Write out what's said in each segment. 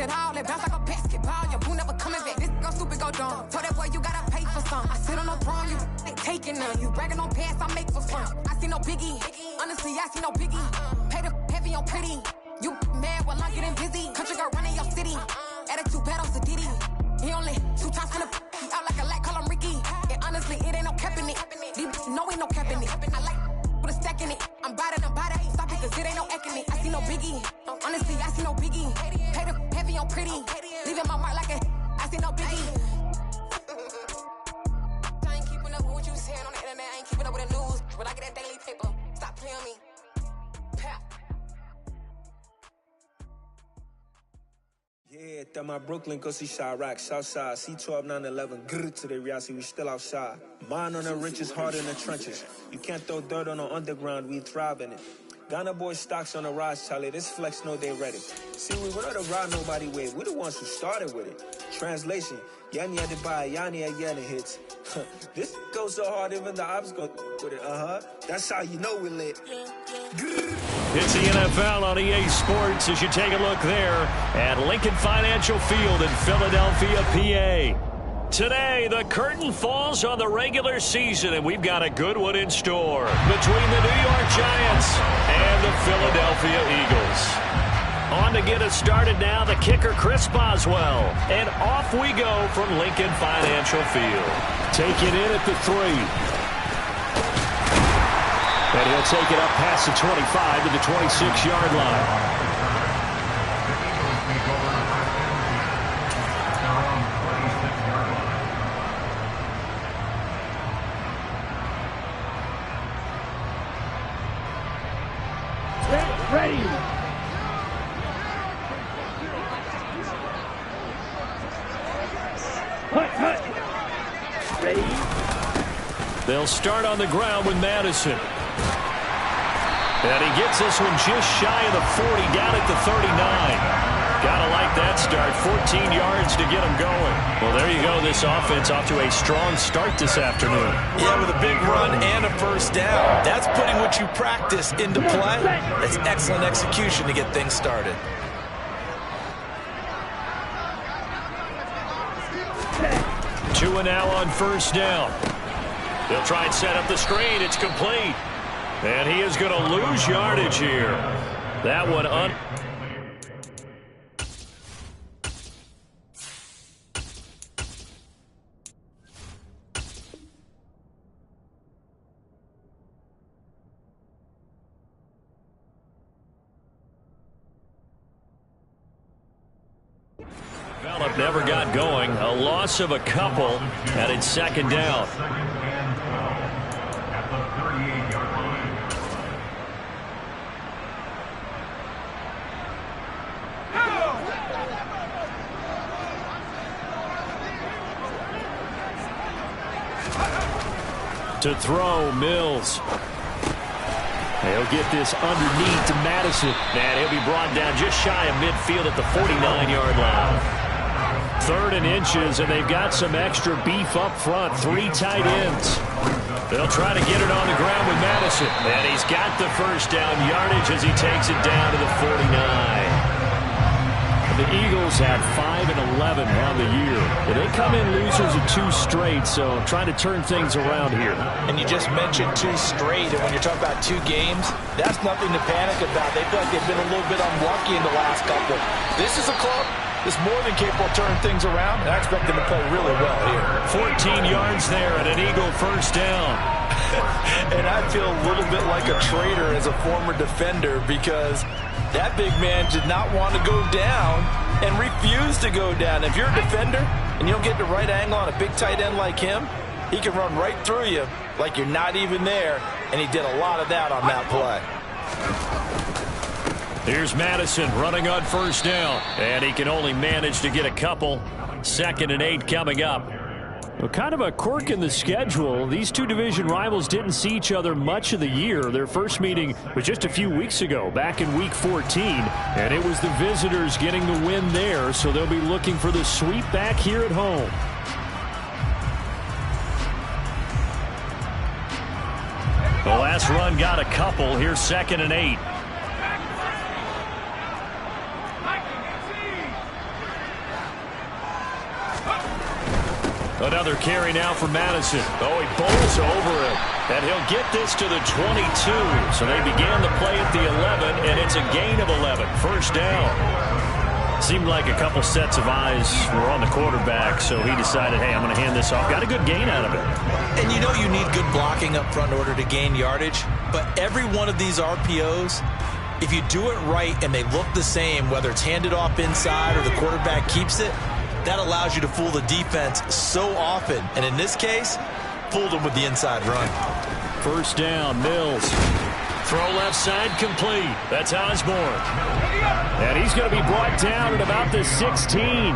it all. It bounce like a basketball. Your boo never coming back. This go stupid, go dumb. Told that boy you gotta pay for some. I sit on no throne, you ain't taking none. You bragging on pants, I make for fun. I see no biggie. Honestly, I see no biggie. Pay the heavy on pretty. You mad while I'm getting busy. Country girl running your city. Attitude bad on Sadiddy. He only 2 times from the he out like a light, call him Ricky. And honestly, it ain't no cap in it. These no ain't no cap in it. I like put a stack in it. I'm bad, ain't stop it, cause it ain't no acting it. I see no biggie. Honestly, I see no biggie. Pay the heavy on pretty. Leaving my mark like a I see no biggie. I ain't keeping up with what you saying on the internet. I ain't keeping up with the news. But I get that daily paper. Stop playing me. Pap. Yeah, that my Brooklyn go see Chirac, Southside, C12 911, grrr to the reality, we still outside. Mine on the riches, hard in the trenches. You can't throw dirt on the underground, we thrive in it. Ghana boys stocks on the rise, Charlie, this flex know they ready. See, we were not the ride nobody with, we the ones who started with it. Translation, Yanni had to buy, Yanni had yelling hits. This goes so hard, even the ops go with it, That's how you know we lit. It's the NFL on EA Sports as you take a look there at Lincoln Financial Field in Philadelphia, PA. Today, the curtain falls on the regular season, and we've got a good one in store between the New York Giants and the Philadelphia Eagles. On to get us started now, the kicker, Chris Boswell. And off we go from Lincoln Financial Field. Take it in at the 3. And he'll take it up past the 25 to the 26-yard line. Ready. Ready. They'll start on the ground with Madison. And he gets this one just shy of the 40, down at the 39. Gotta like that start. 14 yards to get him going. Well, there you go. This offense off to a strong start this afternoon. Yeah, with a big run and a first down. That's putting what you practice into play. That's excellent execution to get things started. Two and now on first down. They'll try and set up the screen. It's complete. And he is going to lose yardage here. That one Phillip never got going. A loss of a couple, and it's second down. To throw, Mills. He'll get this underneath to Madison. And he'll be brought down just shy of midfield at the 49-yard line. 3rd and inches, and they've got some extra beef up front. 3 tight ends. They'll try to get it on the ground with Madison. And he's got the first down yardage as he takes it down to the 49. The Eagles have 5 and 11 on the year. But they come in losers of 2 straight, so trying to turn things around here. And you just mentioned 2 straight, and when you're talking about 2 games, that's nothing to panic about. They feel like they've been a little bit unlucky in the last couple. This is a club that's more than capable of turning things around, and I expect them to play really well here. 14 yards there and an Eagle first down. And I feel a little bit like a traitor as a former defender because that big man did not want to go down and refused to go down. If you're a defender and you don't get the right angle on a big tight end like him, he can run right through you like you're not even there, and he did a lot of that on that play. Here's Madison running on first down, and he can only manage to get a couple. 2nd and 8 coming up. Well, kind of a quirk in the schedule. These 2 division rivals didn't see each other much of the year. Their first meeting was just a few weeks ago, back in Week 14, and it was the visitors getting the win there, so they'll be looking for the sweep back here at home. The last run got a couple. Here's 2nd and 8. Another carry now for Madison. Oh, he bowls over it. And he'll get this to the 22. So they began the play at the 11, and it's a gain of 11. First down. Seemed like a couple sets of eyes were on the quarterback, so he decided, hey, I'm going to hand this off. Got a good gain out of it. And you know you need good blocking up front in order to gain yardage. But every one of these RPOs, if you do it right and they look the same, whether it's handed off inside or the quarterback keeps it, that allows you to fool the defense so often. And in this case, fooled them with the inside run. First down, Mills. Throw left side complete. That's Osborne. And he's going to be brought down at about the 16.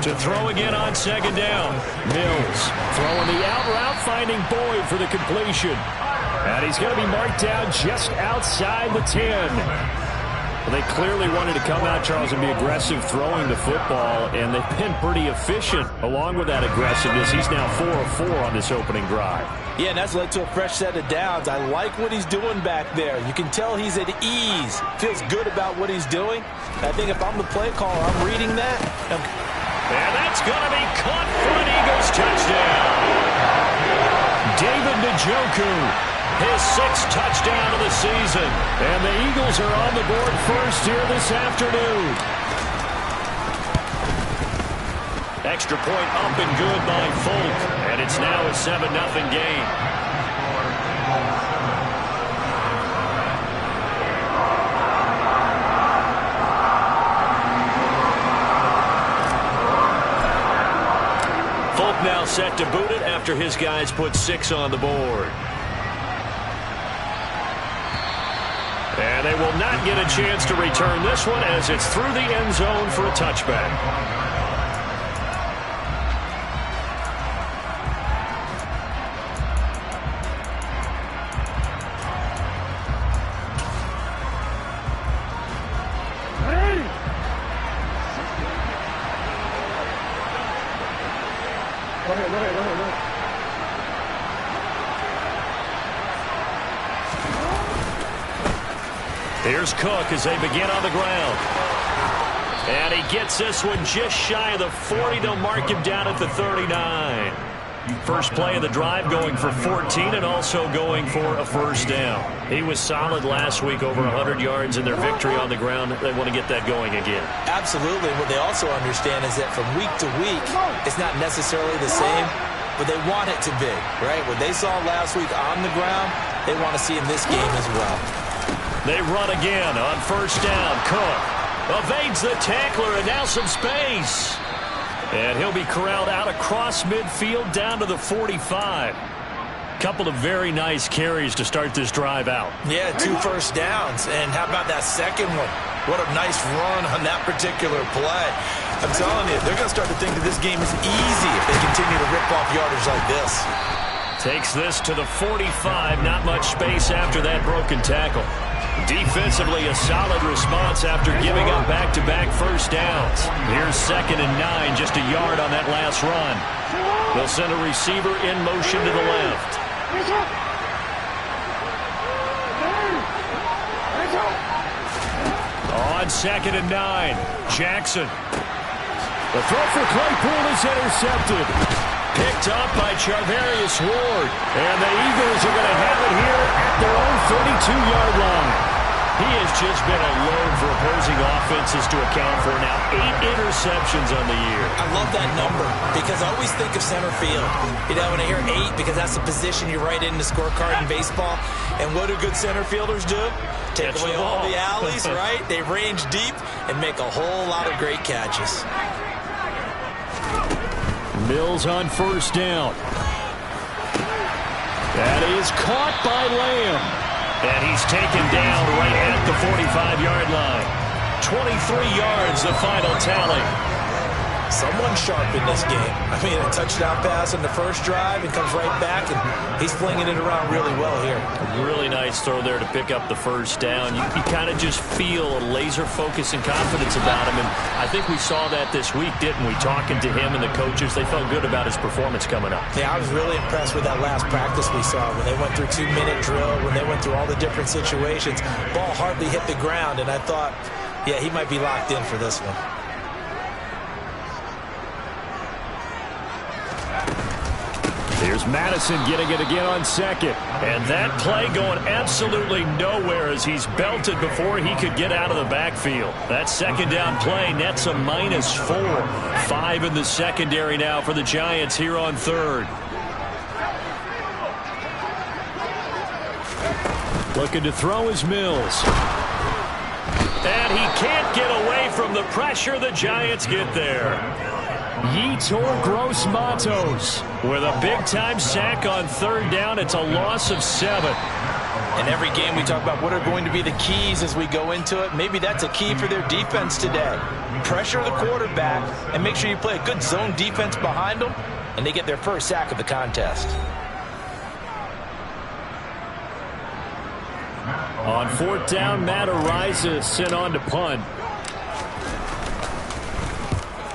To throw again on second down. Mills throwing the out route, finding Boyd for the completion. And he's going to be marked down just outside the 10. Well, they clearly wanted to come out, Charles, and be aggressive throwing the football, and they've been pretty efficient along with that aggressiveness. He's now 4 of 4 on this opening drive. Yeah, and that's led to a fresh set of downs. I like what he's doing back there. You can tell he's at ease. Feels good about what he's doing. I think if I'm the play caller, I'm reading that. And that's going to be caught for an Eagles touchdown. David Njoku. His 6th touchdown of the season. And the Eagles are on the board first here this afternoon. Extra point up and good by Folk. And it's now a 7-0 game. Folk now set to boot it after his guys put 6 on the board. And they will not get a chance to return this one as it's through the end zone for a touchback. Here's Cook as they begin on the ground. And he gets this one just shy of the 40. They'll mark him down at the 39. First play of the drive going for 14 and also going for a first down. He was solid last week, over 100 yards in their victory on the ground. They want to get that going again. Absolutely. What they also understand is that from week to week, it's not necessarily the same, but they want it to be, right? What they saw last week on the ground, they want to see in this game as well. They run again on first down. Cook evades the tackler and now some space. And he'll be corralled out across midfield down to the 45. Couple of very nice carries to start this drive out. Yeah, 2 first downs. And how about that second one? What a nice run on that particular play. I'm telling you, they're going to start to think that this game is easy if they continue to rip off yardage like this. Takes this to the 45. Not much space after that broken tackle. Defensively, a solid response after giving up back-to-back first downs. Here's 2nd and 9, just a yard on that last run. They'll send a receiver in motion to the left. On 2nd and 9, Jackson. The throw for Claypool is intercepted. Picked up by Charvarius Ward. And the Eagles are going to have it here at their own 32-yard line. He has just been a load for opposing offenses to account for now. 8 interceptions on the year. I love that number because I always think of center field. You know, when I hear 8, because that's the position you write in the scorecard in baseball. And what do good center fielders do? Take away all the alleys, right? They range deep and make a whole lot of great catches. Mills on first down. That is caught by Lamb. And he's taken down right at the 45-yard line. 23 yards, the final tally. Someone sharp in this game. I mean, a touchdown pass in the first drive and comes right back, and he's flinging it around really well here. A really nice throw there to pick up the first down. You kind of just feel a laser focus and confidence about him, and I think we saw that this week, didn't we? Talking to him and the coaches, they felt good about his performance coming up. Yeah, I was really impressed with that last practice we saw when they went through 2-minute drill, when they went through all the different situations. Ball hardly hit the ground, and I thought, yeah, he might be locked in for this one. Here's Madison getting it again on second. And that play going absolutely nowhere as he's belted before he could get out of the backfield. That second down play nets a -4. 5 in the secondary now for the Giants here on third. Looking to throw is Mills. And he can't get away from the pressure. The Giants get there. Yetur Gross-Matos with a big-time sack on third down. It's a loss of 7. In every game we talk about what are going to be the keys as we go into it. Maybe that's a key for their defense today. Pressure the quarterback and make sure you play a good zone defense behind them, and they get their first sack of the contest. On fourth down, Matt Ariza sent on to punt.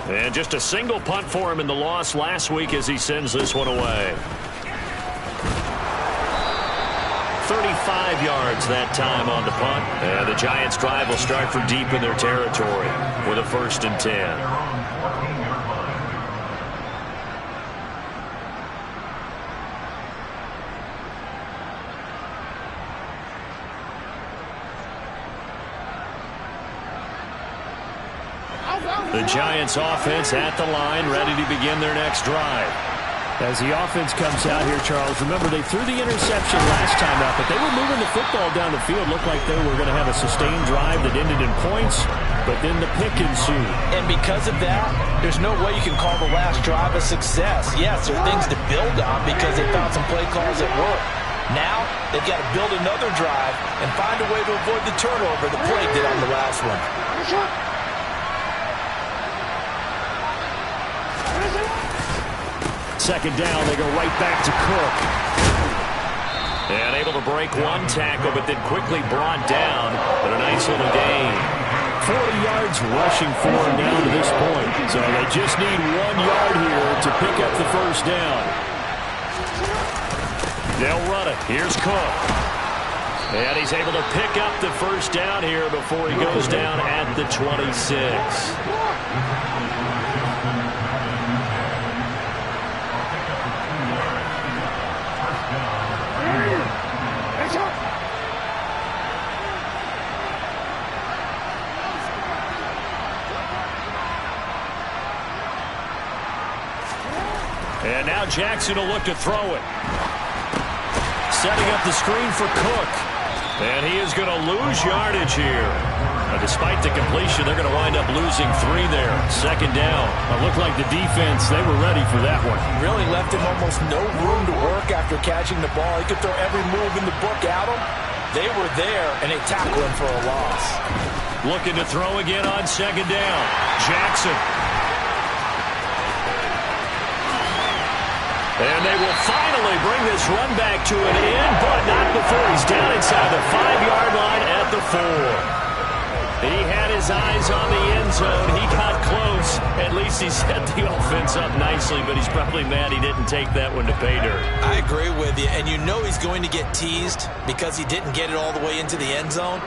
And just a single punt for him in the loss last week as he sends this one away. 35 yards that time on the punt. And the Giants' drive will start from deep in their territory with a 1st and 10. The Giants offense at the line, ready to begin their next drive. As the offense comes out here, Charles, remember they threw the interception last time out, but they were moving the football down the field. Looked like they were going to have a sustained drive that ended in points, but then the pick ensued. And because of that, there's no way you can call the last drive a success. Yes, there are things to build on because they found some play calls that work. Now, they've got to build another drive and find a way to avoid the turnover the play did on the last one. Second down, they go right back to Cook. And able to break one tackle, but then quickly brought down. But a nice little gain. 40 yards rushing for him now to this point. So they just need 1 yard here to pick up the first down. They'll run it. Here's Cook. And he's able to pick up the first down here before he goes down at the 26. And now Jackson will look to throw it. Setting up the screen for Cook. And he is going to lose yardage here. Despite the completion, they're going to wind up losing 3 there. Second down. It looked like the defense, they were ready for that one. Really left him almost no room to work after catching the ball. He could throw every move in the book at him. They were there, and they tackled him for a loss. Looking to throw again on second down. Jackson. And they will finally bring this run back to an end, but not before he's down inside the 5-yard line at the 4. He had his eyes on the end zone. He got close. At least he set the offense up nicely, but he's probably mad he didn't take that one to pay dirt. I agree with you, and you know he's going to get teased because he didn't get it all the way into the end zone.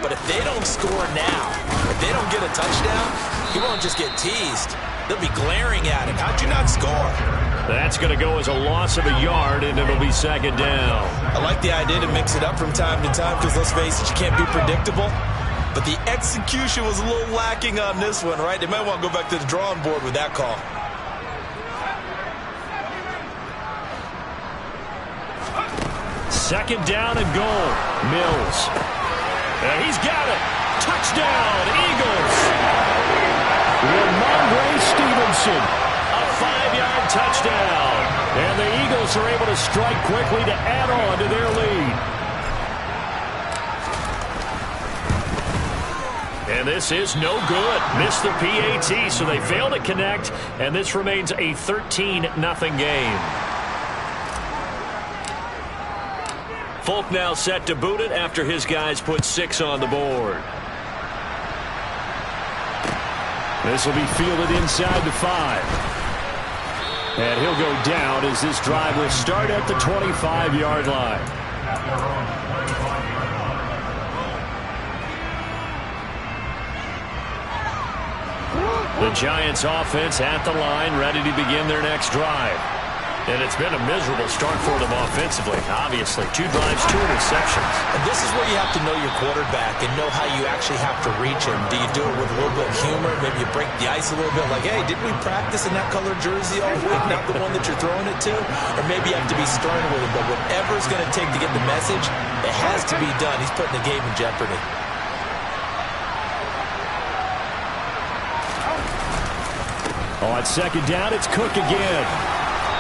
But if they don't score now, if they don't get a touchdown, he won't just get teased. They'll be glaring at him. How'd you not score? That's going to go as a loss of a yard, and it'll be second down. I like the idea to mix it up from time to time because, let's face it, you can't be predictable. But the execution was a little lacking on this one, right? They might want to go back to the drawing board with that call. Second down and goal. Mills. And he's got it. Touchdown, Eagles. Ramondre Stevenson. A 5-yard touchdown. And the Eagles are able to strike quickly to add on to their lead. And this is no good. Missed the PAT, so they fail to connect, and this remains a 13-0 game. Folk now set to boot it after his guys put 6 on the board. This will be fielded inside the 5. And he'll go down as this drive will start at the 25-yard line. The Giants offense at the line, ready to begin their next drive. And it's been a miserable start for them offensively, obviously. 2 drives, 2 interceptions. And this is where you have to know your quarterback and know how you actually have to reach him. Do you do it with a little bit of humor? Maybe you break the ice a little bit, like, hey, didn't we practice in that color jersey all week, not the one that you're throwing it to? Or maybe you have to be stern with him, but whatever it's going to take to get the message, it has to be done. He's putting the game in jeopardy. On second down, it's Cook again.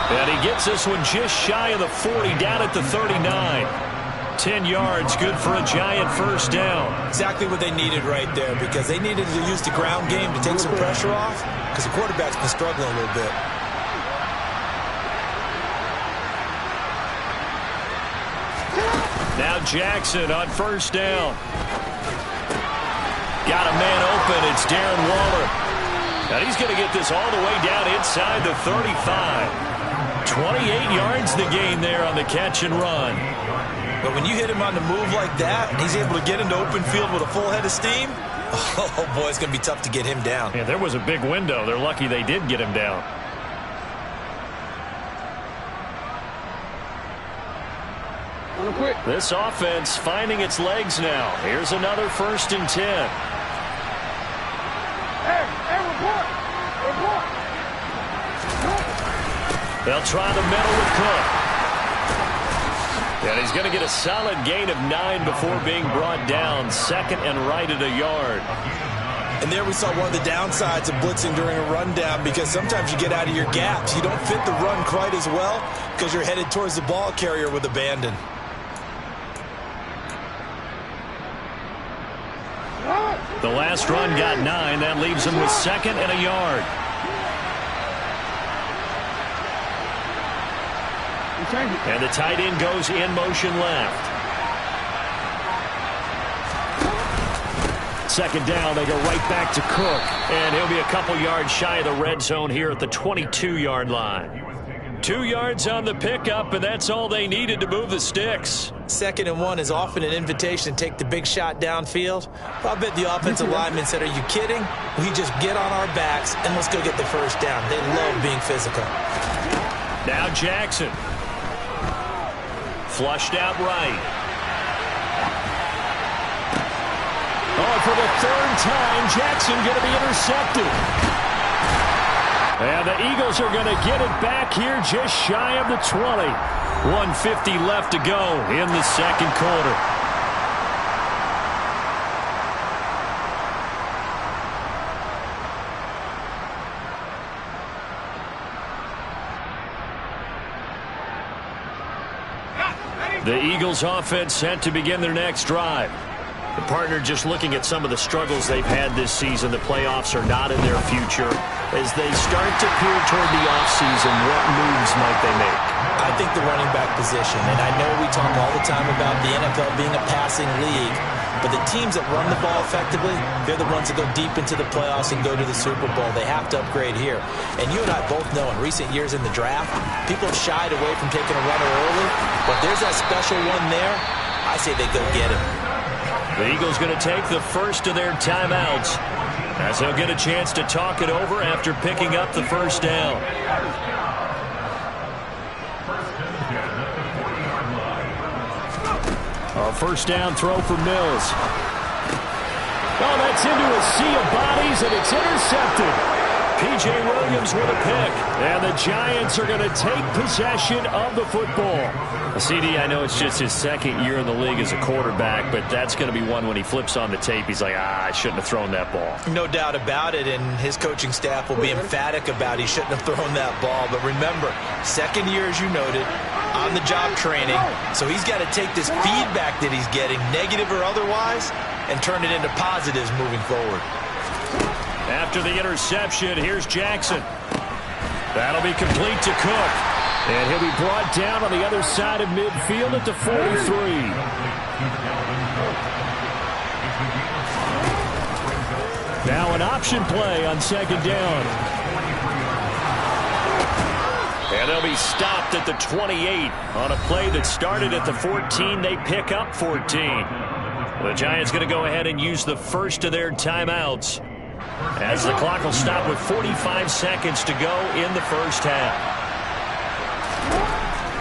And he gets this one just shy of the 40, down at the 39. 10 yards, good for a Giant first down. Exactly what they needed right there, because they needed to use the ground game to take some pressure off, because the quarterback's been struggling a little bit. Now Jackson on first down. Got a man open. It's Darren Waller. And he's going to get this all the way down inside the 35. 28 yards the gain there on the catch and run. But when you hit him on the move like that, and he's able to get into open field with a full head of steam, oh boy, it's going to be tough to get him down. Yeah, there was a big window. They're lucky they did get him down. This offense finding its legs now. Here's another 1st and 10. Report! They'll try the middle with Cook. And he's going to get a solid gain of 9 before being brought down. 2nd and right at a yard. And there we saw one of the downsides of blitzing during a rundown, because sometimes you get out of your gaps. You don't fit the run quite as well because you're headed towards the ball carrier with abandon. The last run got 9. That leaves him with 2nd and a yard. And the tight end goes in motion left. 2nd down, they go right back to Cook. And he'll be a couple yards shy of the red zone here at the 22-yard line. 2 yards on the pickup, and that's all they needed to move the sticks. 2nd and 1 is often an invitation to take the big shot downfield. I bet the offensive lineman said, are you kidding? We just get on our backs and let's go get the first down. They love being physical. Now Jackson. Flushed out right. Oh, for the 3rd time, Jackson going to be intercepted. And the Eagles are going to get it back here just shy of the 20. 1:50 left to go in the 2nd quarter. The Eagles offense set to begin their next drive. The partner just looking at some of the struggles they've had this season. The playoffs are not in their future. As they start to peer toward the offseason, what moves might they make? I think the running back position, and I know we talk all the time about the NFL being a passing league, but the teams that run the ball effectively, they're the ones that go deep into the playoffs and go to the Super Bowl. They have to upgrade here. And you and I both know in recent years in the draft, people have shied away from taking a runner early, but there's that special one there. I say they go get him. The Eagles going to take the first of their timeouts as they'll get a chance to talk it over after picking up the first down. A first down throw for Mills. Oh, that's into a sea of bodies, and it's intercepted. P.J. Williams with a pick. And the Giants are going to take possession of the football. CD, I know it's just his 2nd year in the league as a quarterback, but that's going to be one when he flips on the tape, he's like, I shouldn't have thrown that ball. No doubt about it, and his coaching staff will be emphatic about he shouldn't have thrown that ball. But remember, 2nd year, as you noted, on-the-job training, so he's got to take this feedback that he's getting, negative or otherwise, and turn it into positives moving forward. After the interception, here's Jackson. That'll be complete to Cook. And he'll be brought down on the other side of midfield at the 43. Now an option play on 2nd down. And they'll be stopped at the 28 on a play that started at the 14. They pick up 14. The Giants going to go ahead and use the first of their timeouts, as the clock will stop with 45 seconds to go in the first half.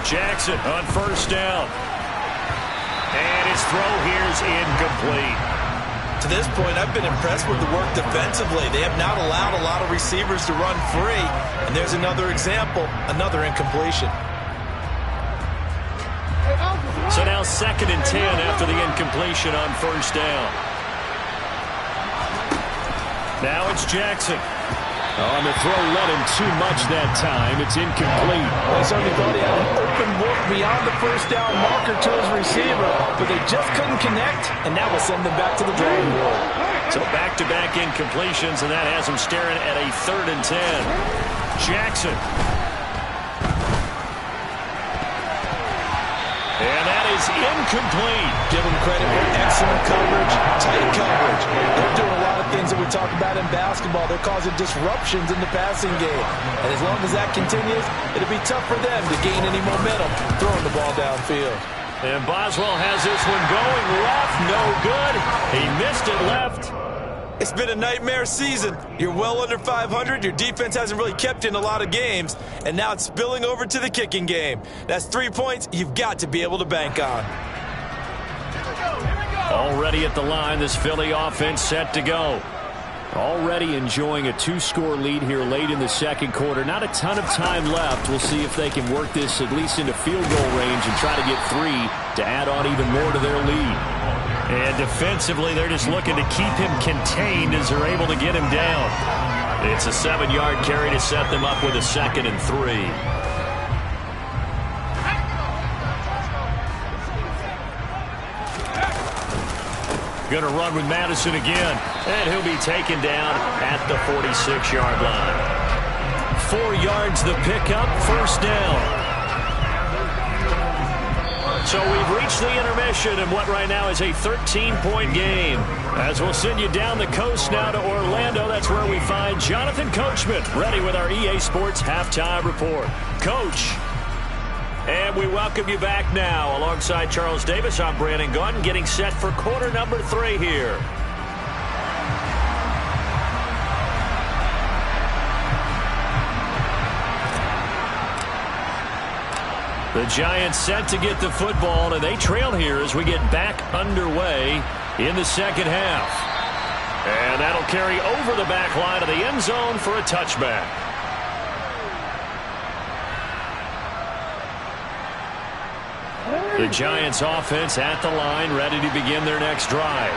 Jackson on first down. And his throw here is incomplete. To this point, I've been impressed with the work defensively. They have not allowed a lot of receivers to run free. And there's another example, another incompletion. So now 2nd and 10 after the incompletion on first down. Now it's Jackson. On the throw, led him too much that time. It's incomplete. Well, he certainly thought he had an open look beyond the first down marker to his receiver, but they just couldn't connect, and that will send them back to the drawing board. So back-to-back incompletions, and that has him staring at a 3rd and 10. Jackson. And that is incomplete. Give them credit for excellent coverage, tight coverage. They're doing a lot of things that we talk about in basketball. They're causing disruptions in the passing game. And as long as that continues, it'll be tough for them to gain any momentum throwing the ball downfield. And Boswell has this one going left. No good. He missed it left. It's been a nightmare season. You're well under 500. Your defense hasn't really kept you in a lot of games. And now it's spilling over to the kicking game. That's 3 points you've got to be able to bank on. Already at the line, this Philly offense set to go. Already enjoying a 2-score lead here late in the second quarter. Not a ton of time left. We'll see if they can work this at least into field goal range and try to get 3 to add on even more to their lead. And defensively, they're just looking to keep him contained as they're able to get him down. It's a 7-yard carry to set them up with a 2nd and 3. Going to run with Madison again, and he'll be taken down at the 46-yard line. 4 yards the pickup, first down. So we've reached the intermission in what right now is a 13-point game. As we'll send you down the coast now to Orlando, that's where we find Jonathan Coachman ready with our EA Sports Halftime Report. Coach. And we welcome you back now. Alongside Charles Davis, I'm Brandon Gaudin, getting set for quarter number 3 here. The Giants set to get the football, and they trail here as we get back underway in the second half. And that'll carry over the back line of the end zone for a touchback. The Giants offense at the line, ready to begin their next drive.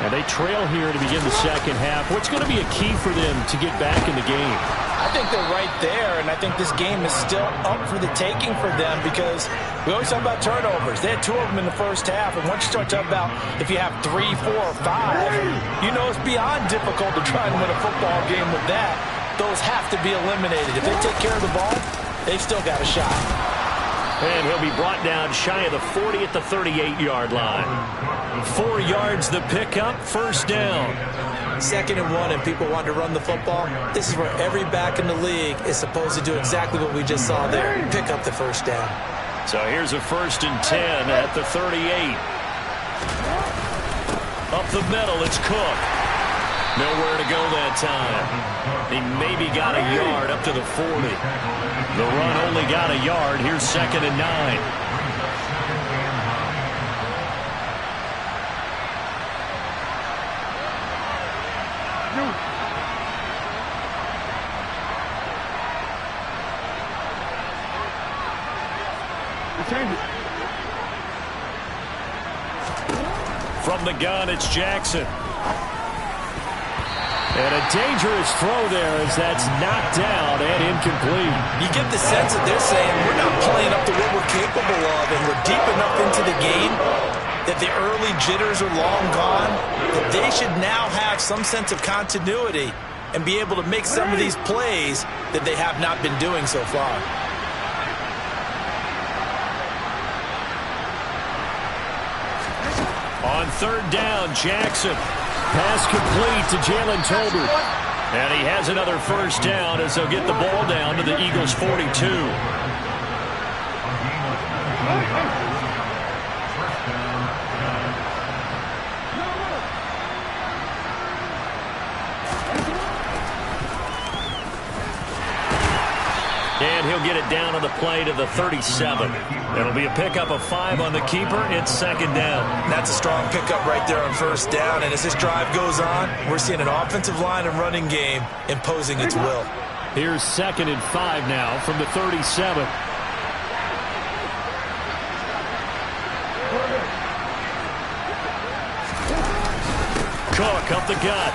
And they trail here to begin the second half. What's going to be a key for them to get back in the game? I think they're right there, and I think this game is still up for the taking for them because we always talk about turnovers. They had 2 of them in the first half, and once you start talking about if you have 3, 4, or 5, you know it's beyond difficult to try and win a football game with that. Those have to be eliminated. If they take care of the ball, they've still got a shot. And he'll be brought down shy of the 40 at the 38-yard line. 4 yards the pickup, first down. 2nd and 1, and people want to run the football. This is where every back in the league is supposed to do exactly what we just saw there. Pick up the first down. So here's a 1st and 10 at the 38. Up the middle, it's Cook. Nowhere to go that time. He maybe got a yard up to the 40. The run only got a yard. Here's 2nd and 9. From the gun, it's Jackson. And a dangerous throw there as that's knocked down and incomplete. You get the sense that they're saying we're not playing up to what we're capable of, and we're deep enough into the game that the early jitters are long gone, that they should now have some sense of continuity and be able to make some of these plays that they have not been doing so far. On 3rd down, Jackson. Pass complete to Jalen Tolbert. And he has another first down as they'll get the ball down to the Eagles' 42. And he'll get it down on the play to the 37. It'll be a pickup of 5 on the keeper. It's second down. That's a strong pickup right there on first down. And as this drive goes on, we're seeing an offensive line and running game imposing its will. Here's 2nd and 5 now from the 37. Cook up the gut.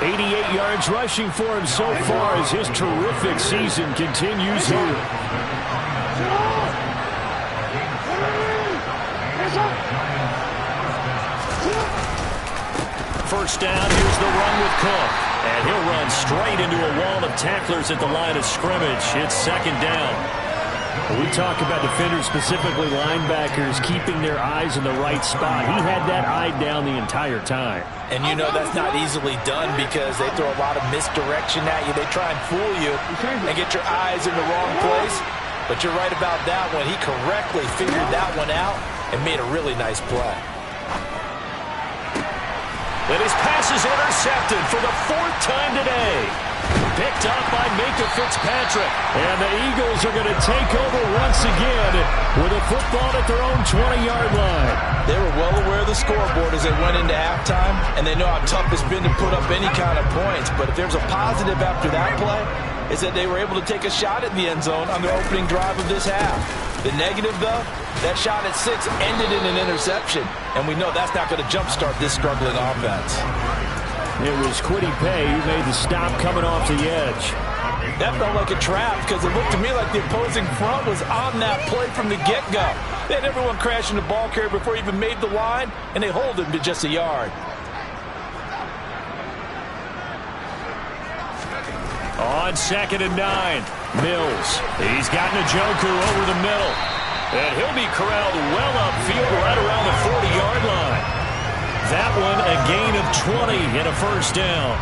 88 yards rushing for him so far as his terrific season continues here. First down, here's the run with Cook. And he'll run straight into a wall of tacklers at the line of scrimmage. It's second down. We talk about defenders, specifically linebackers, keeping their eyes in the right spot. He had that eye down the entire time. And you know that's not easily done because they throw a lot of misdirection at you. They try and fool you and get your eyes in the wrong place. But you're right about that one. He correctly figured that one out and made a really nice play. And his pass is intercepted for the 4th time today. Picked up by Minka Fitzpatrick. And the Eagles are going to take over once again with a football at their own 20-yard line. They were well aware of the scoreboard as they went into halftime, and they know how tough it's been to put up any kind of points. But if there's a positive after that play, is that they were able to take a shot at the end zone on their opening drive of this half. The negative, though, that shot at 6 ended in an interception, and we know that's not going to jumpstart this struggling offense. It was Kwity Paye who made the stop coming off the edge. That felt like a trap because it looked to me like the opposing front was on that play from the get-go. They had everyone crashing the ball carrier before he even made the line, and they hold him to just a yard. On 2nd and 9, Mills. He's got Njoku over the middle. And he'll be corralled well upfield right around the 40-yard line. That one a gain of 20 and a first down.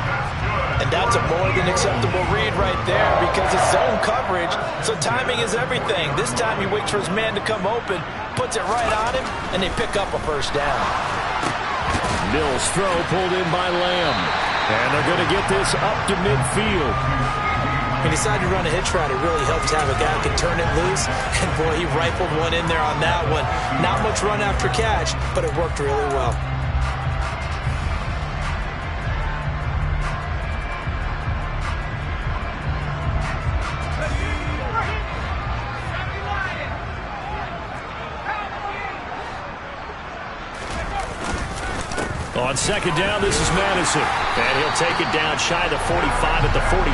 And that's a more than acceptable read right there because it's zone coverage, so timing is everything. This time he waits for his man to come open, puts it right on him, and they pick up a first down. Mills' throw pulled in by Lamb. And they're going to get this up to midfield. He decided to run a hitch route. It really helps to have a guy who can turn it loose. And, boy, he rifled one in there on that one. Not much run after catch, but it worked really well. On 2nd down, this is Madison. And he'll take it down shy of the 45 at the 46.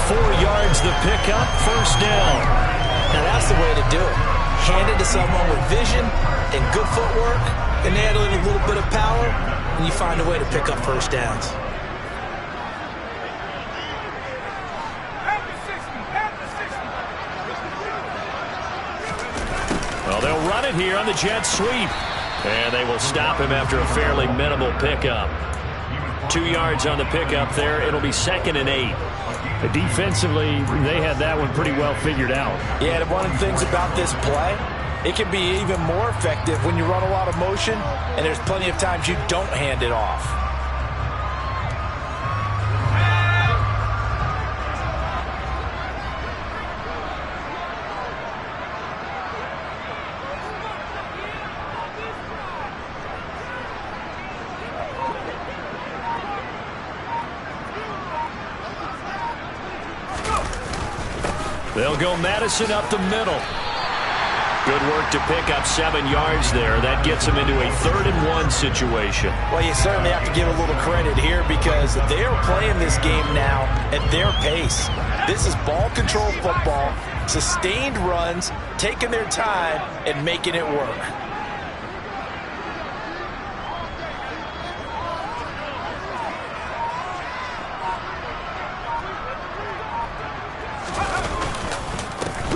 4 yards the pickup, first down. Now that's the way to do it. Hand it to someone with vision and good footwork, and add a little bit of power, and you find a way to pick up first downs. Well, they'll run it here on the jet sweep. And they will stop him after a fairly minimal pickup. 2 yards on the pickup there. It'll be 2nd and 8. Defensively, they had that one pretty well figured out. Yeah, and one of the things about this play, it can be even more effective when you run a lot of motion, and there's plenty of times you don't hand it off. They'll go Madison up the middle. Good work to pick up 7 yards there. That gets them into a 3rd and 1 situation. Well, you certainly have to give a little credit here because they are playing this game now at their pace. This is ball control football, sustained runs, taking their time and making it work.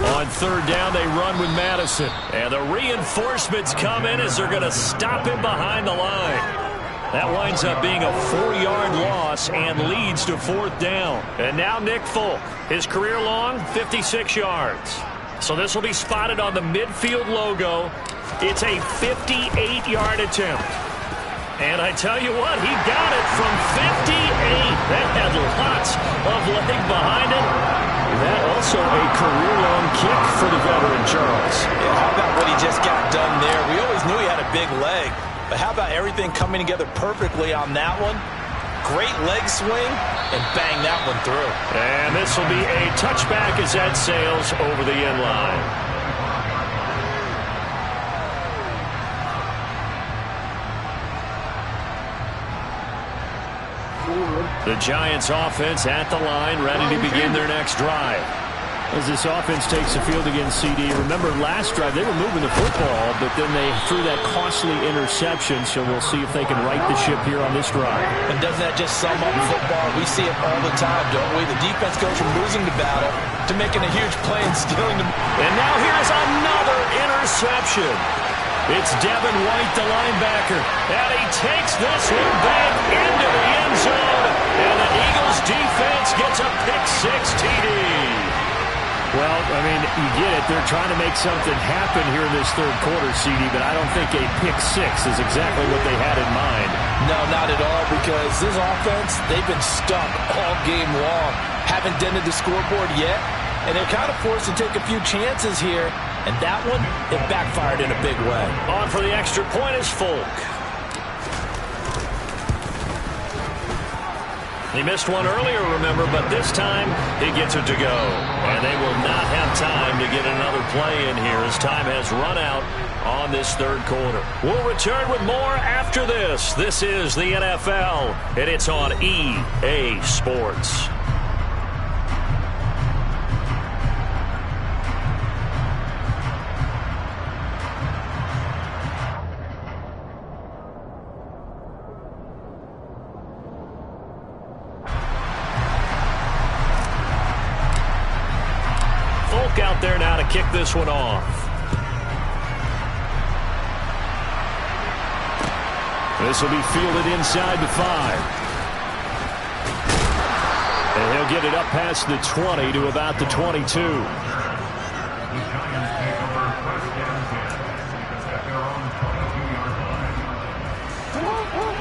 On 3rd down, they run with Madison. And the reinforcements come in as they're going to stop him behind the line. That winds up being a 4-yard loss and leads to 4th down. And now Nick Folk, his career long, 56 yards. So this will be spotted on the midfield logo. It's a 58-yard attempt. And I tell you what, he got it from 58. That had lots of leg behind it. That also a career-long kick for the veteran, Charles. Yeah, how about what he just got done there? We always knew he had a big leg, but how about everything coming together perfectly on that one? Great leg swing, and bang that one through. And this will be a touchback as that sails over the end line. The Giants offense at the line, ready to begin their next drive. As this offense takes the field against CD, remember last drive they were moving the football, but then they threw that costly interception, so we'll see if they can right the ship here on this drive. And doesn't that just sum up football? We see it all the time, don't we? The defense goes from losing the battle to making a huge play and stealing the... And now here's another interception. It's Devin White, the linebacker, and he takes this one back into the end zone, and the Eagles defense gets a pick-6 TD. Well, I mean, you get it. They're trying to make something happen here in this third quarter, CD, but I don't think a pick-6 is exactly what they had in mind. No, not at all, because this offense, they've been stuck all game long. Haven't dented the scoreboard yet, and they're kind of forced to take a few chances here. And that one, it backfired in a big way. On for the extra point is Folk. He missed one earlier, remember, but this time he gets it to go. And they will not have time to get another play in here as time has run out on this third quarter. We'll return with more after this. This is the NFL, and it's on EA Sports. Out there now to kick this one off. This will be fielded inside the 5. And he'll get it up past the 20 to about the 22.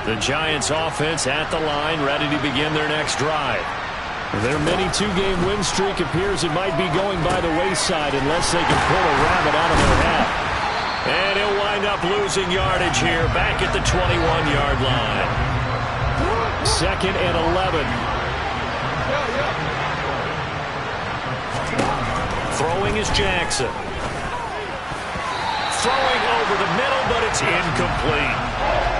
The Giants offense at the line, ready to begin their next drive. Their mini two-game win streak appears it might be going by the wayside unless they can pull a rabbit out of their hat. And he'll wind up losing yardage here back at the 21-yard line. 2nd and 11. Throwing is Jackson. Throwing over the middle, but it's incomplete.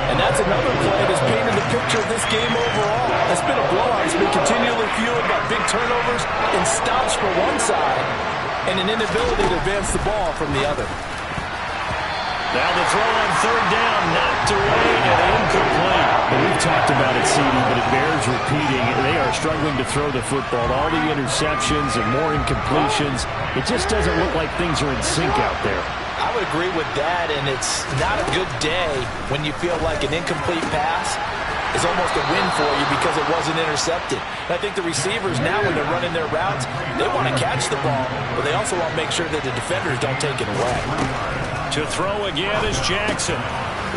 And that's another play that's painted the picture of this game overall. It's been a blowout. It's been continually fueled by big turnovers and stops for one side and an inability to advance the ball from the other. Now the throw on third down, knocked away and incomplete. Well, we've talked about it, CD, but it bears repeating. They are struggling to throw the football. All the interceptions and more incompletions. It just doesn't look like things are in sync out there. I would agree with that, and it's not a good day when you feel like an incomplete pass is almost a win for you because it wasn't intercepted. And I think the receivers now, when they're running their routes, they want to catch the ball, but they also want to make sure that the defenders don't take it away. To throw again is Jackson.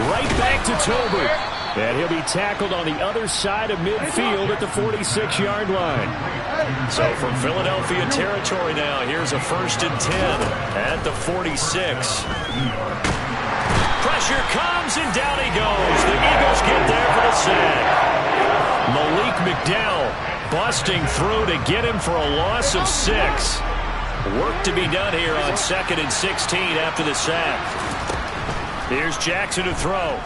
Right back to Tolbert. And he'll be tackled on the other side of midfield at the 46-yard line. So from Philadelphia territory now, here's a 1st and 10 at the 46. Pressure comes, and down he goes. The Eagles get there for the sack. Malik McDowell busting through to get him for a loss of 6. Work to be done here on 2nd and 16 after the sack. Here's Jackson to throw.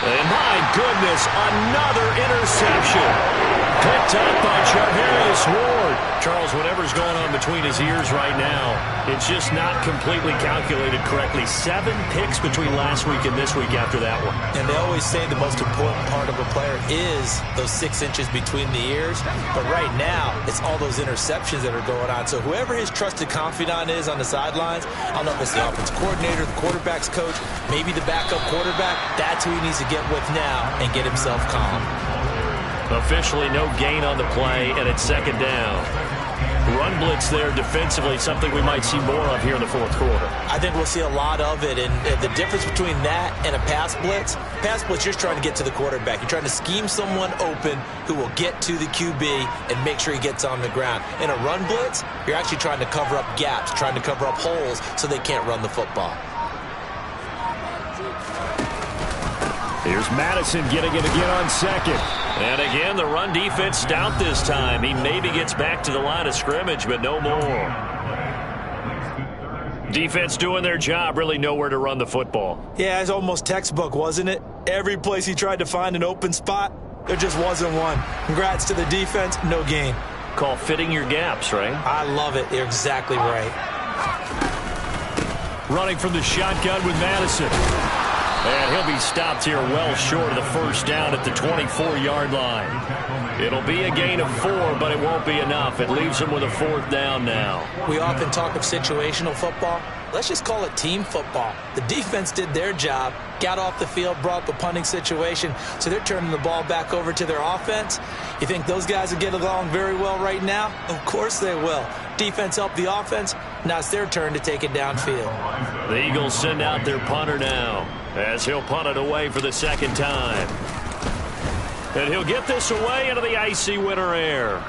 And my goodness, another interception. Picked up by Charvarius Ward. Charles, whatever's going on between his ears right now, it's just not completely calculated correctly. 7 picks between last week and this week after that one. And they always say the most important part of a player is those 6 inches between the ears. But right now, it's all those interceptions that are going on. So whoever his trusted confidant is on the sidelines, I don't know if it's the offensive coordinator, the quarterback's coach, maybe the backup quarterback, that's who he needs to get with now and get himself calm. Officially no gain on the play, and it's 2nd down. run blitz there defensively, something we might see more of here in the fourth quarter. I think we'll see a lot of it, and the difference between that and a pass blitz, you're just trying to get to the quarterback. You're trying to scheme someone open who will get to the QB and make sure he gets on the ground. In a run blitz, you're actually trying to cover up gaps, trying to cover up holes so they can't run the football. Here's Madison getting it again on second. And again, the run defense stout this time. He maybe gets back to the line of scrimmage, but no more. Defense doing their job, really nowhere to run the football. Yeah, it's almost textbook, wasn't it? Every place he tried to find an open spot, there just wasn't one. Congrats to the defense, no gain. Call fitting your gaps, right? I love it. You're exactly right. Running from the shotgun with Madison. And he'll be stopped here well short of the first down at the 24-yard line. It'll be a gain of 4, but it won't be enough. It leaves him with a fourth down now. We often talk of situational football. Let's just call it team football. The defense did their job, got off the field, brought up a punting situation, so they're turning the ball back over to their offense. You think those guys will get along very well right now? Of course they will. Defense helped the offense. Now it's their turn to take it downfield. The Eagles send out their punter now, as he'll punt it away for the second time. And he'll get this away into the icy winter air.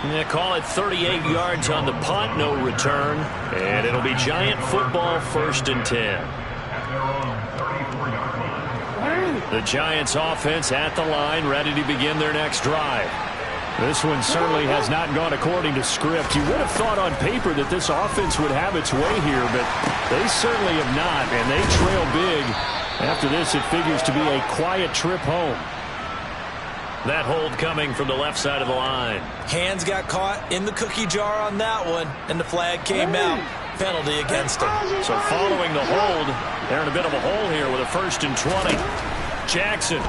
Yeah, call it 38 yards on the punt, no return. And it'll be Giant football, 1st and 10. The Giants offense at the line, ready to begin their next drive. This one certainly has not gone according to script. You would have thought on paper that this offense would have its way here, but they certainly have not, and they trail big. After this, it figures to be a quiet trip home. That hold coming from the left side of the line. Hands got caught in the cookie jar on that one, and the flag came out. Penalty against him. So following the hold, they're in a bit of a hole here with a 1st and 20. Jackson.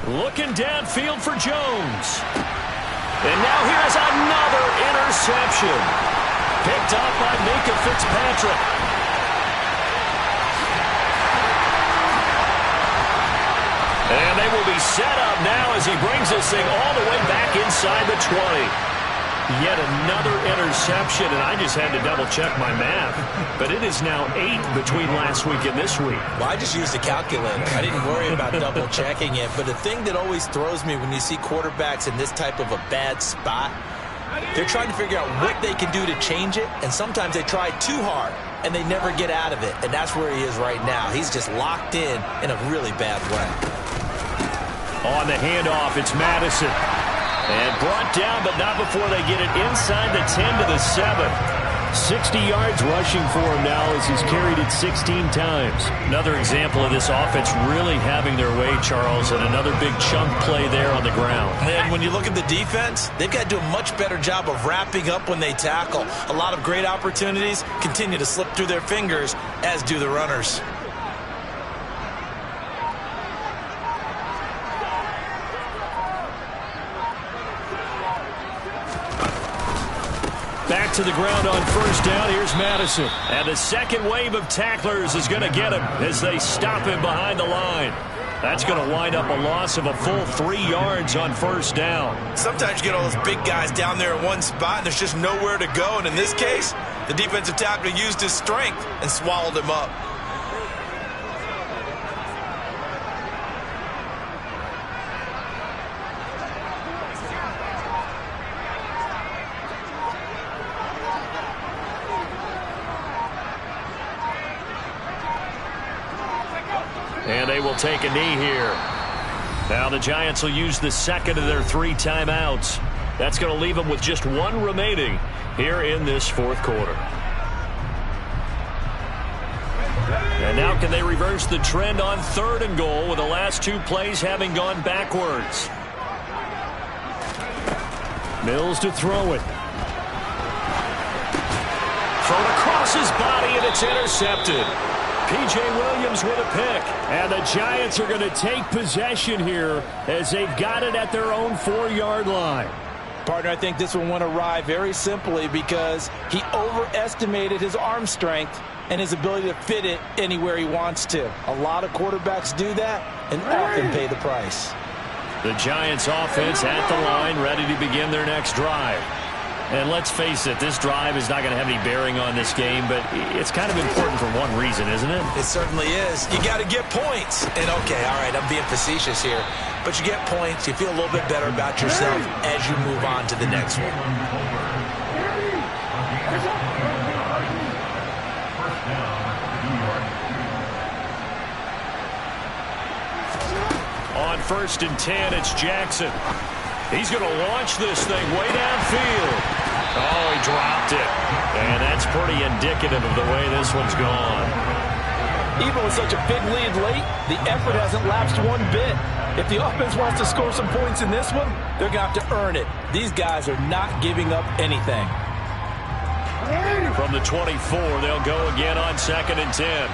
Looking downfield for Jones. And now here's another interception. Picked up by Minka Fitzpatrick. And they will be set up now as he brings this thing all the way back inside the 20. Yet another interception, and I just had to double-check my math. But it is now 8 between last week and this week. Well, I just used a calculator. I didn't worry about double-checking it. But the thing that always throws me when you see quarterbacks in this type of a bad spot, they're trying to figure out what they can do to change it, and sometimes they try too hard, and they never get out of it. And that's where he is right now. He's just locked in a really bad way. On the handoff, it's Madison. And brought down, but not before they get it inside the 10 to the 7. 60 yards rushing for him now as he's carried it 16 times. Another example of this offense really having their way, Charles, and another big chunk play there on the ground. And when you look at the defense, they've got to do a much better job of wrapping up when they tackle. A lot of great opportunities continue to slip through their fingers, as do the runners. Back to the ground on 1st down. Here's Madison. And the second wave of tacklers is going to get him as they stop him behind the line. That's going to wind up a loss of a full 3 yards on 1st down. Sometimes you get all those big guys down there in one spot, and there's just nowhere to go. And in this case, the defensive tackle used his strength and swallowed him up. And they will take a knee here. Now the Giants will use the second of their 3 timeouts. That's going to leave them with just 1 remaining here in this 4th quarter. And now can they reverse the trend on 3rd and goal with the last 2 plays having gone backwards? Mills to throw it. Thrown across his body, and it's intercepted. P.J. Williams with a pick. And the Giants are going to take possession here as they've got it at their own 4-yard line. Partner, I think this one went awry very simply because he overestimated his arm strength and his ability to fit it anywhere he wants to. A lot of quarterbacks do that and often pay the price. The Giants offense at the line, ready to begin their next drive. And let's face it, this drive is not going to have any bearing on this game, but it's kind of important for one reason, isn't it? It certainly is. You got to get points. And, okay, all right, I'm being facetious here. But you get points, you feel a little bit better about yourself as you move on to the next one. On 1st and 10, it's Jackson. He's going to launch this thing way downfield. Oh, he dropped it. And that's pretty indicative of the way this one's gone. Even with such a big lead late, the effort hasn't lapsed one bit. If the offense wants to score some points in this one, they're going to have to earn it. These guys are not giving up anything. From the 24, they'll go again on 2nd and 10.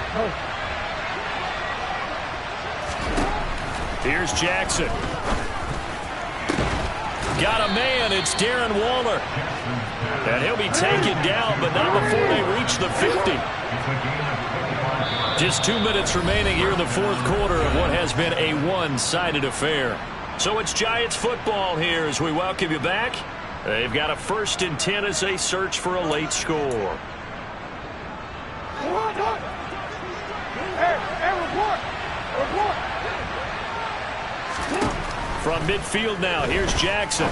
Here's Jackson. Got a man. It's Darren Waller. And he'll be taken down, but not before they reach the 50. Just 2 minutes remaining here in the 4th quarter of what has been a one-sided affair. So it's Giants football here as we welcome you back. They've got a 1st and 10 as they search for a late score. From midfield now, here's Jackson.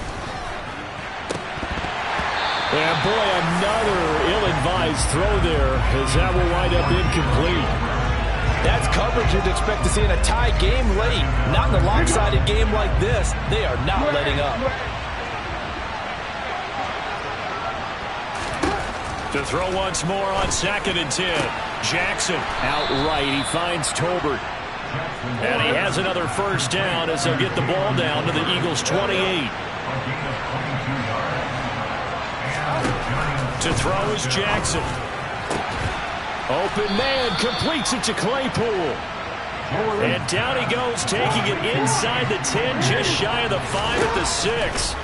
And boy, another ill-advised throw there as that will wind up incomplete. That's coverage you'd expect to see in a tie game late. Not in a lopsided game like this. They are not letting up. To throw once more on 2nd and 10. Jackson outright. He finds Tolbert. And he has another 1st down as they'll get the ball down to the Eagles' 28. To throw is Jackson. Open man, completes it to Claypool. And down he goes, taking it inside the 10, just shy of the 5 at the 6.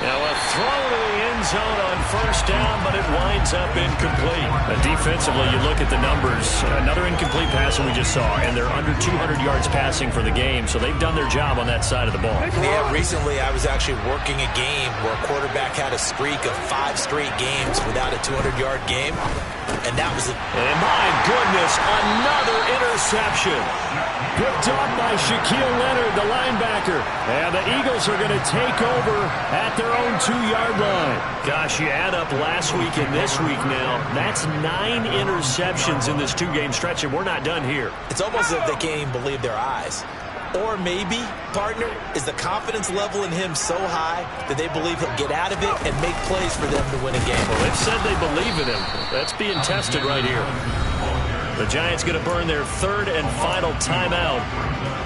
Now a throw to the end zone on 1st down, but it winds up incomplete. Defensively, you look at the numbers. Another incomplete pass that we just saw, and they're under 200 yards passing for the game, so they've done their job on that side of the ball. Yeah, recently I was actually working a game where a quarterback had a streak of 5 straight games without a 200-yard game, and that was it. And my goodness, another interception. Picked off by Shaquille Leonard, the linebacker. And the Eagles are going to take over at their own 2-yard line. Gosh, you add up last week and this week now. That's 9 interceptions in this 2-game stretch, and we're not done here. It's almost as if they can't even believe their eyes. Or maybe, partner, is the confidence level in him so high that they believe he'll get out of it and make plays for them to win a game. Well, they've said they believe in him. That's being tested right here. The Giants going to burn their 3rd and final timeout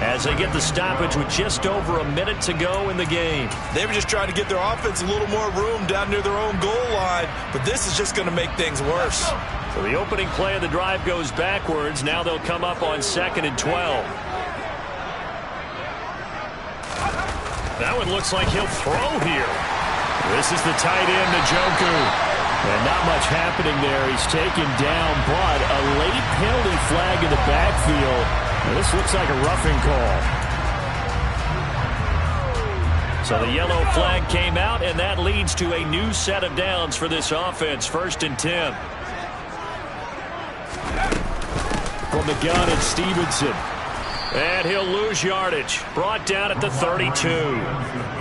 as they get the stoppage with just over a minute to go in the game. They were just trying to get their offense a little more room down near their own goal line, but this is just going to make things worse. So the opening play of the drive goes backwards. Now they'll come up on 2nd and 12. That one looks like he'll throw here. This is the tight end, Njoku. And not much happening there. He's taken down, but a late penalty flag in the backfield. And this looks like a roughing call. So the yellow flag came out, and that leads to a new set of downs for this offense. 1st and 10. From the gun, it's Stevenson. And he'll lose yardage. Brought down at the 32.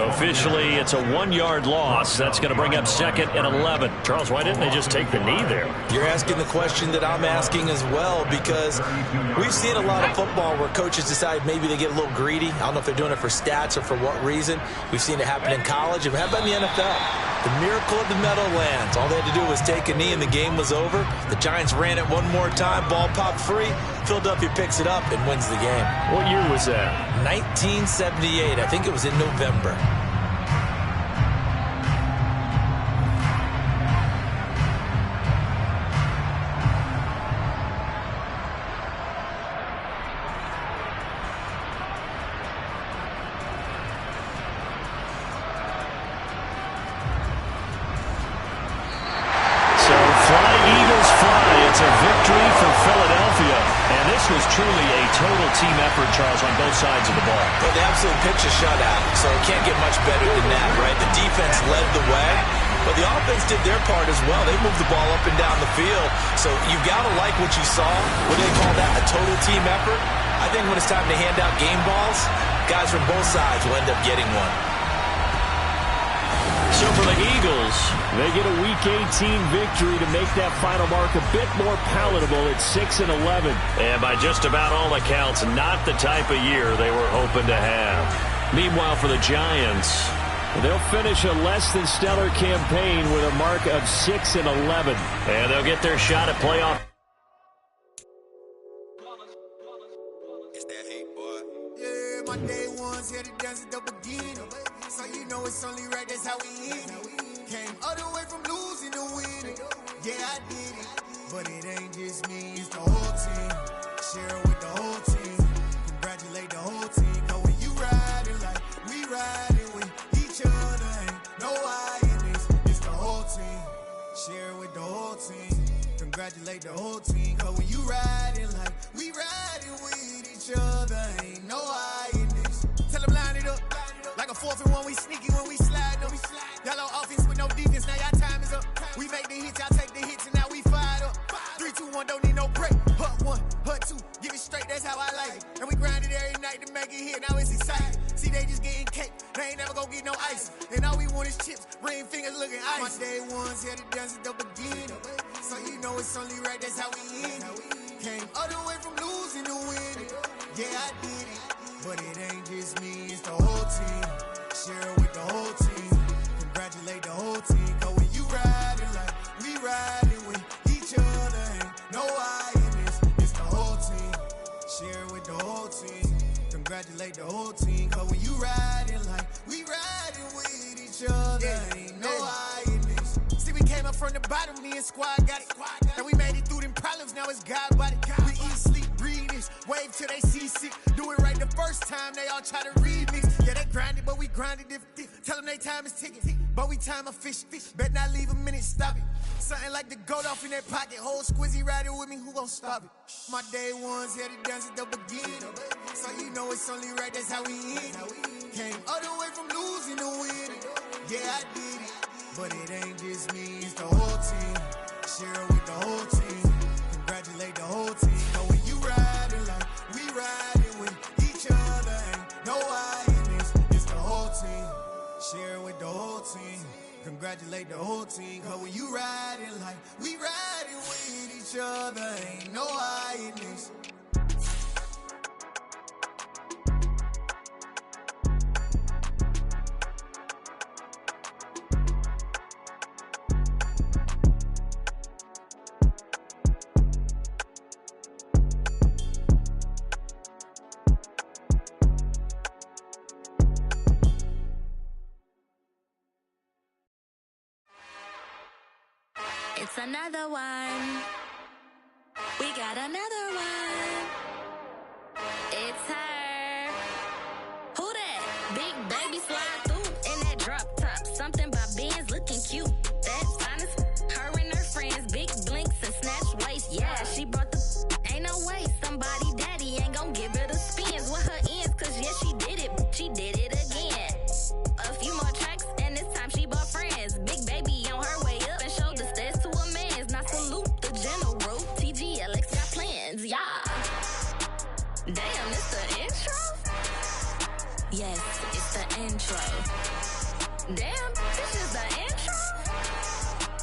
Officially, it's a 1-yard loss. That's going to bring up 2nd and 11. Charles, why didn't they just take the knee there? You're asking the question that I'm asking as well, because we've seen a lot of football where coaches decide maybe they get a little greedy. I don't know if they're doing it for stats or for what reason. We've seen it happen in college. And how about in the NFL? The miracle of the Meadowlands. All they had to do was take a knee and the game was over. The Giants ran it one more time. Ball popped free. Philadelphia picks it up and wins the game. What year was that? 1978. I think it was in November. was truly a total team effort, Charles, on both sides of the ball. Well, the absolute pitch is shutout, so it can't get much better than that, right? The defense led the way, but the offense did their part as well. They moved the ball up and down the field, so you've got to like what you saw. What do they call that, a total team effort? I think when it's time to hand out game balls, guys from both sides will end up getting one. So for the Eagles, they get a Week 18 victory to make that final mark a bit more palatable at 6-11. And by just about all accounts, not the type of year they were hoping to have. Meanwhile, for the Giants, they'll finish a less than stellar campaign with a mark of 6-11. And they'll get their shot at playoff. Yeah, my day one's here to dance at the beginning. So you know it's only right, that's how we end it. Came all the way from losing to winning. Yeah, I did it. But it ain't just me, it's the whole team. Share it with the whole team. Congratulate the whole team. Cause when you riding like we riding with each other, ain't no I in this. It's the whole team. Share it with the whole team. Congratulate the whole team. Cause when you riding like we riding with each other, ain't no I in this. Tell them line it up. Like a 4th and 1, we sneaky when we slide them. Y'all on offense with no defense, now y'all time is up. We make the hits, y'all take the hits, and now we fired up. 3, 2, 1, don't need no break. Hut 1, hut 2, give it straight, that's how I like it. And we grind it every night to make it hit, now it's exciting. See, they just getting cake, they ain't never gonna get no ice. And all we want is chips, ring fingers looking ice. My day one's here to dance at the beginning. So you know it's only right, that's how we end it. Came all the way from losing to winning. Yeah, I did it. But it ain't just me, it's the whole team. Share it with the whole team. Congratulate the whole team. Cause when you riding like we riding with each other, ain't no I in this. It's the whole team. Share it with the whole team. Congratulate the whole team. Cause when you riding like we riding with each other, ain't no I in this. See, we came up from the bottom, me and squad got it. And we made it through them problems, now it's God body. We eat, sleep, breathe this. Wave till they see sick. Do it right the first time, they all try to remix. Yeah, they grinded, but we grinded different. Tell them they time is ticking, but we time a fish. Bet not leave a minute, stop it. Something like the goat off in that pocket. Whole squizzy riding with me, who gon' stop it? My day one's here to dance at the beginning. So you know it's only right, that's how we end it. Came all the way from losing to winning. Yeah, I did it. But it ain't just me, it's the whole team. Share it with the whole team. Congratulate the whole team. But when you riding like we riding with each other, ain't no I in this. It's the whole team. Share it with the whole team. Congratulate the whole team. Cause when you riding like we riding with each other, ain't no I in this. It's another one. We got another one. It's her. Who that? Big baby slide through in that drop top. Something by Benz looking cute. That's honest. Her and her friends, big blinks and snatch waist. Yeah, she brought the. Ain't no way somebody daddy ain't gon' give her the spins with her ends. Cause yeah, she did it. She did it again. A few more tracks and this time she bought friends. Big baby on her way up and showed the stairs to a man's. Now salute the general. TGLX got plans, yeah. Damn, it's the intro? Yes, it's the intro. Damn, this is the intro?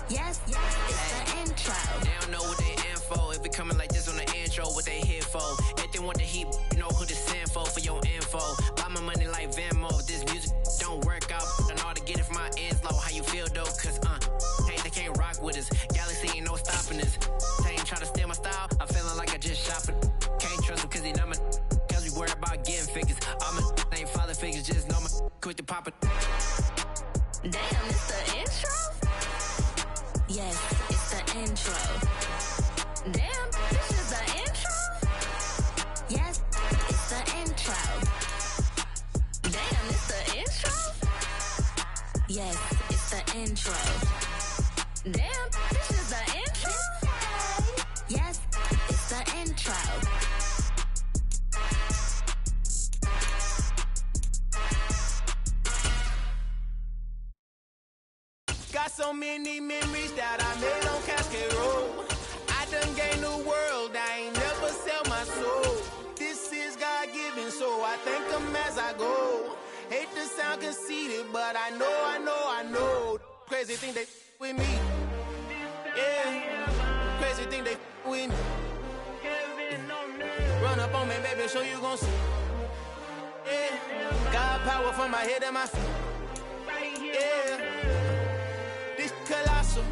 Yes, it's the intro. They don't know what they in for. If it coming like this on the intro, what they here for? If they want the heat, you know who to send for your info. Buy my money like Venmo. This music don't work out. I know how to get it from my ends low. How you feel though? Cause hey, they can't rock with us. Galaxy ain't no stopping us. They ain't try to steal my style. I'm feeling like I just shopping. Can't trust him cause he not my. Cause we worried about getting figures. All my ain't father figures. Just know my quick to pop it. Damn, it's the intro? Yes, it's the intro. Damn, this is the intro? Yes, it's the intro. Damn, it's the intro? Yes, it's the intro. Damn, this is the intro? Yes, it's the intro. many memories that I made on Cascade Road. I done gained the world, I ain't never sell my soul. This is God-given, so I thank him as I go. Hate to sound conceited, but I know. Crazy thing they with me. Yeah, crazy thing they with me. Run up on me, baby, so you gon' see. Yeah, got power from my head and my feet. Yeah, this colossal.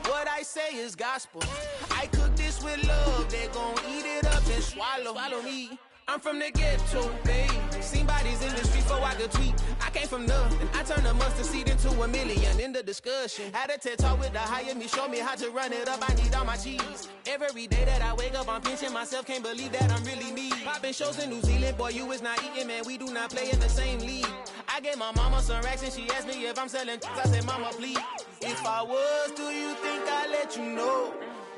What I say is gospel. I cook this with love. They gon' eat it up and swallow me. I'm from the ghetto, babe. Seen bodies in the street before I could tweet. I came from nothing. I turned a mustard seed into a million. In the discussion, had a TED talk with the higher me. Show me how to run it up. I need all my cheese. Every day that I wake up, I'm pinching myself. Can't believe that I'm really me. Popping shows in New Zealand, boy, you is not eating, man. We do not play in the same league. I gave my mama some racks and she asked me if I'm selling. I said, mama, please. If I was, do you think I'd let you know?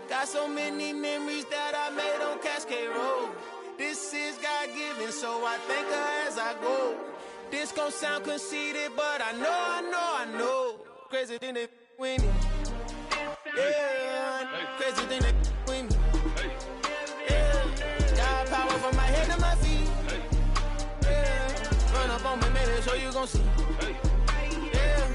Got so many memories that I made on Cascade Road. This is God-given, so I thank her as I go. This gon' sound conceited, but I know. Crazy thing they with me. Yeah, crazy thing they with me. Yeah, got power from my head to my feet. Yeah, run up on me, baby, so you gon' see. Yeah.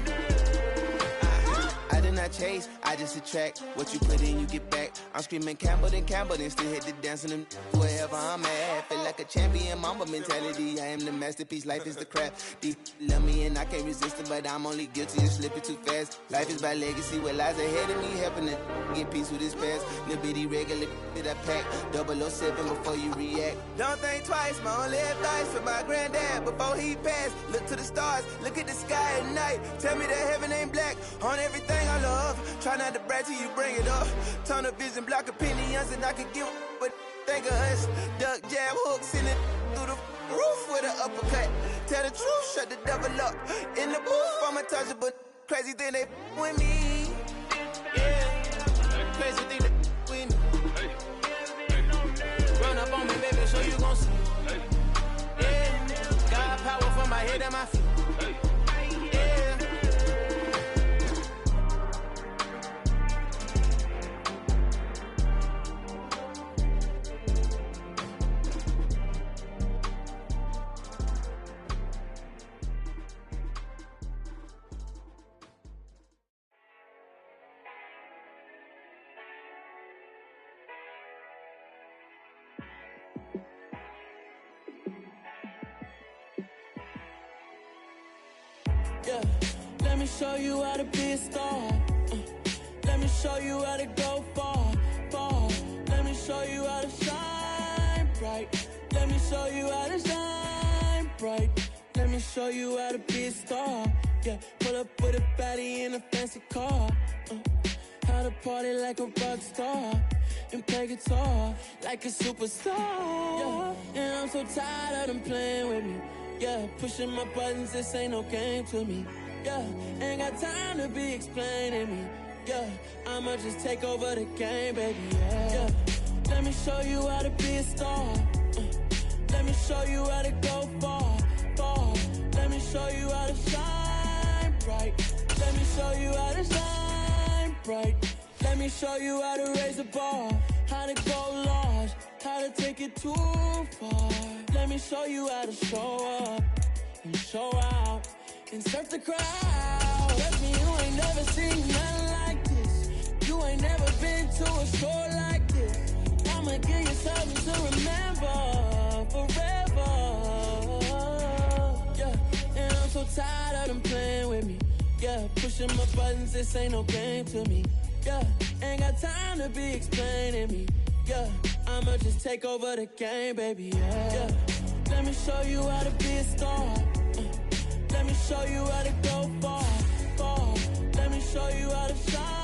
I did not chase, I just attract. What you put in, you get back. I'm screaming Campbell, then still hit the dance and them wherever I'm at. Feel like a champion, mamba mentality. I am the masterpiece, life is the crap. Deep love me and I can't resist it, but I'm only guilty of slipping too fast. Life is by legacy, what lies ahead of me, helping to get peace with this past. Little bitty regular that I pack, 007 before you react. Don't think twice, my only advice for my granddad before he passed. Look to the stars, look at the sky at night. Tell me that heaven ain't black on everything I love. Try not to brag till you bring it up. Tunnel vision, block opinions, and I could give but think of us. Duck jab hooks in it through the roof with an uppercut. Tell the truth, shut the devil up. In the booth, I'm untouchable. Crazy thing they with me. Yeah, crazy thing they with me. Run up on me, baby, so you gon' see. Yeah, got power from my head and my feet. Yeah, let me show you how to be a star. Let me show you how to go far. Let me show you how to shine bright. Let me show you how to shine bright. Let me show you how to be a star. Yeah, pull up with a baddie in a fancy car. How to party like a rock star and play guitar like a superstar. Yeah, and I'm so tired of them playing with me. Yeah, pushing my buttons, this ain't no game to me. Yeah, ain't got time to be explaining me. Yeah, I'ma just take over the game, baby. Yeah, let me show you how to be a star. Let me show you how to go far. Let me show you how to shine bright. Let me show you how to shine bright. Let me show you how to raise the bar. How to go large, how to take it too far. Let me show you how to show up and show out and surf the crowd. Trust me, you ain't never seen nothing like this. You ain't never been to a show like this. I'ma give you something to remember forever. Yeah, and I'm so tired of them playing with me. Yeah, pushing my buttons, this ain't no game to me. Yeah, ain't got time to be explaining me. Yeah, I'ma just take over the game, baby. Yeah, let me show you how to be a star. Let me show you how to go far. Let me show you how to shine